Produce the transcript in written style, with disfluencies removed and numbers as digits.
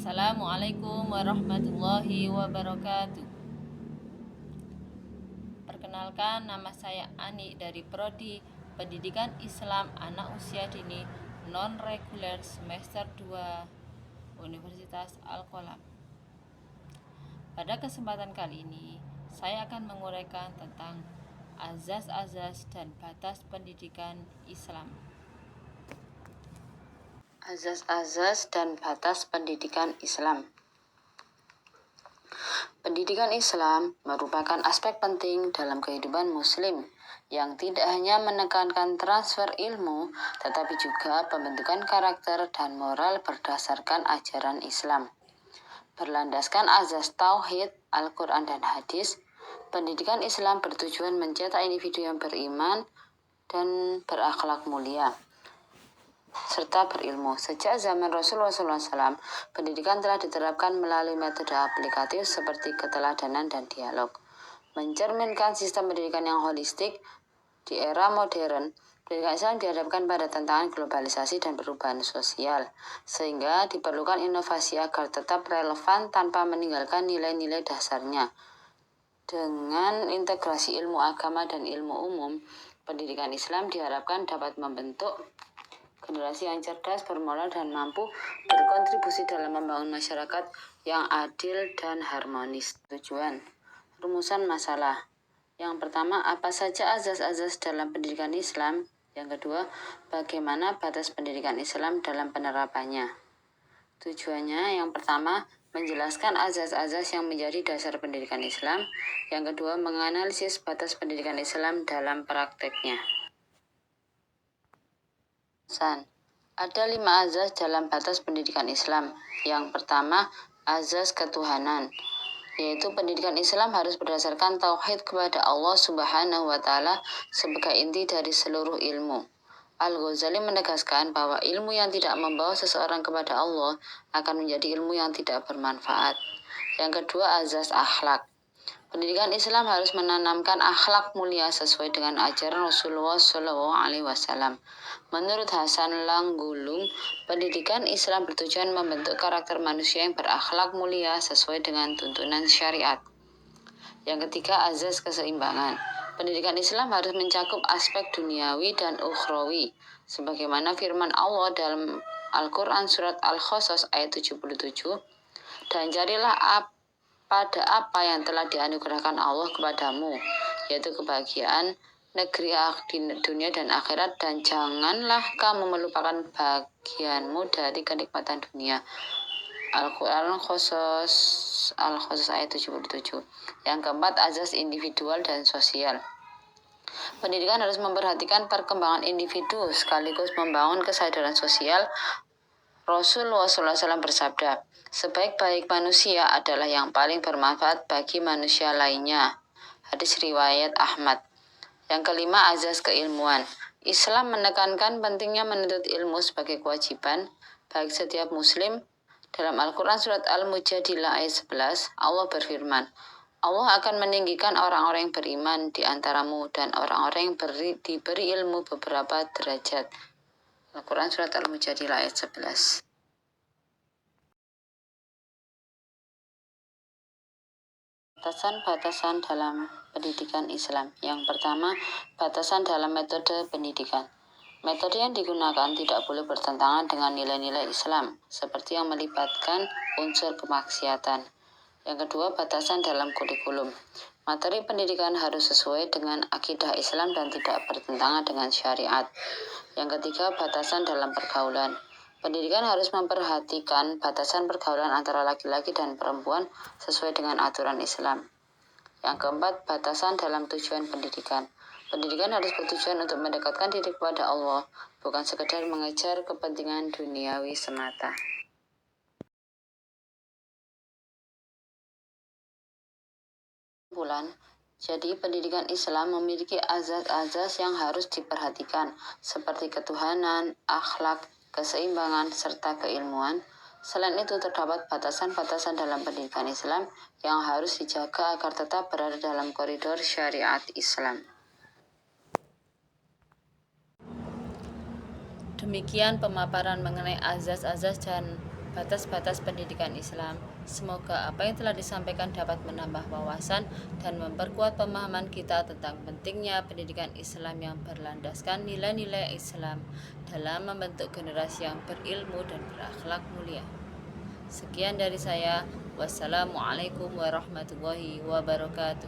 Assalamualaikum warahmatullahi wabarakatuh. Perkenalkan, nama saya Ani dari Prodi Pendidikan Islam Anak Usia Dini Non-Reguler Semester 2 Universitas Al-Qalam. Pada kesempatan kali ini, saya akan menguraikan tentang azas-azas dan batas pendidikan Islam. Azas-azas dan batas pendidikan Islam. Pendidikan Islam merupakan aspek penting dalam kehidupan Muslim yang tidak hanya menekankan transfer ilmu, tetapi juga pembentukan karakter dan moral berdasarkan ajaran Islam. Berlandaskan azas tauhid, Al-Quran dan hadis, pendidikan Islam bertujuan mencetak individu yang beriman dan berakhlak mulia serta berilmu. Sejak zaman Rasulullah SAW, pendidikan telah diterapkan melalui metode aplikatif seperti keteladanan dan dialog. Mencerminkan sistem pendidikan yang holistik di era modern, pendidikan Islam dihadapkan pada tantangan globalisasi dan perubahan sosial, sehingga diperlukan inovasi agar tetap relevan tanpa meninggalkan nilai-nilai dasarnya. Dengan integrasi ilmu agama dan ilmu umum, pendidikan Islam diharapkan dapat membentuk generasi yang cerdas, bermoral, dan mampu berkontribusi dalam membangun masyarakat yang adil dan harmonis. Tujuan, rumusan masalah. Yang pertama, apa saja azas-azas dalam pendidikan Islam? Yang kedua, bagaimana batas pendidikan Islam dalam penerapannya? Tujuannya, yang pertama, menjelaskan azas-azas yang menjadi dasar pendidikan Islam. Yang kedua, menganalisis batas pendidikan Islam dalam prakteknya. Ada 5 azas dalam batas pendidikan Islam. Yang pertama, azas ketuhanan, yaitu pendidikan Islam harus berdasarkan tauhid kepada Allah Subhanahu wa Ta'ala sebagai inti dari seluruh ilmu. Al-Ghazali menegaskan bahwa ilmu yang tidak membawa seseorang kepada Allah akan menjadi ilmu yang tidak bermanfaat. Yang kedua, azas akhlak. Pendidikan Islam harus menanamkan akhlak mulia sesuai dengan ajaran Rasulullah SAW. Menurut Hasan Langgulung, pendidikan Islam bertujuan membentuk karakter manusia yang berakhlak mulia sesuai dengan tuntunan syariat. Yang ketiga, azas keseimbangan. Pendidikan Islam harus mencakup aspek duniawi dan ukhrawi, sebagaimana firman Allah dalam Al-Quran surat Al-Qasas ayat 77, dan carilah pada apa yang telah dianugerahkan Allah kepadamu, yaitu kebahagiaan negeri di dunia dan akhirat, dan janganlah kamu melupakan bagianmu dari kenikmatan dunia. Al-Quran Al-Qasas ayat 77. Yang keempat, azas individual dan sosial. Pendidikan harus memperhatikan perkembangan individu sekaligus membangun kesadaran sosial. Rasulullah SAW bersabda, sebaik-baik manusia adalah yang paling bermanfaat bagi manusia lainnya. Hadis riwayat Ahmad. Yang kelima, azas keilmuan. Islam menekankan pentingnya menuntut ilmu sebagai kewajiban bagi setiap muslim. Dalam Al-Quran surat Al-Mujadilah ayat 11, Allah berfirman, Allah akan meninggikan orang-orang yang beriman di antaramu dan orang-orang yang diberi ilmu beberapa derajat. Al-Quran surat Al-Mujadilah ayat 11. Batasan-batasan dalam pendidikan Islam. Yang pertama, batasan dalam metode pendidikan. Metode yang digunakan tidak boleh bertentangan dengan nilai-nilai Islam, seperti yang melibatkan unsur kemaksiatan. Yang kedua, batasan dalam kurikulum. Materi pendidikan harus sesuai dengan akidah Islam dan tidak bertentangan dengan syariat. Yang ketiga, batasan dalam pergaulan. Pendidikan harus memperhatikan batasan pergaulan antara laki-laki dan perempuan sesuai dengan aturan Islam. Yang keempat, batasan dalam tujuan pendidikan. Pendidikan harus bertujuan untuk mendekatkan diri kepada Allah, bukan sekedar mengejar kepentingan duniawi semata. Jadi pendidikan Islam memiliki azas-azas yang harus diperhatikan, seperti ketuhanan, akhlak, keseimbangan, serta keilmuan. Selain itu, terdapat batasan-batasan dalam pendidikan Islam yang harus dijaga agar tetap berada dalam koridor syariat Islam. Demikian pemaparan mengenai azas-azas dan batas-batas pendidikan Islam. Semoga apa yang telah disampaikan dapat menambah wawasan dan memperkuat pemahaman kita tentang pentingnya pendidikan Islam yang berlandaskan nilai-nilai Islam dalam membentuk generasi yang berilmu dan berakhlak mulia. Sekian dari saya. Wassalamualaikum warahmatullahi wabarakatuh.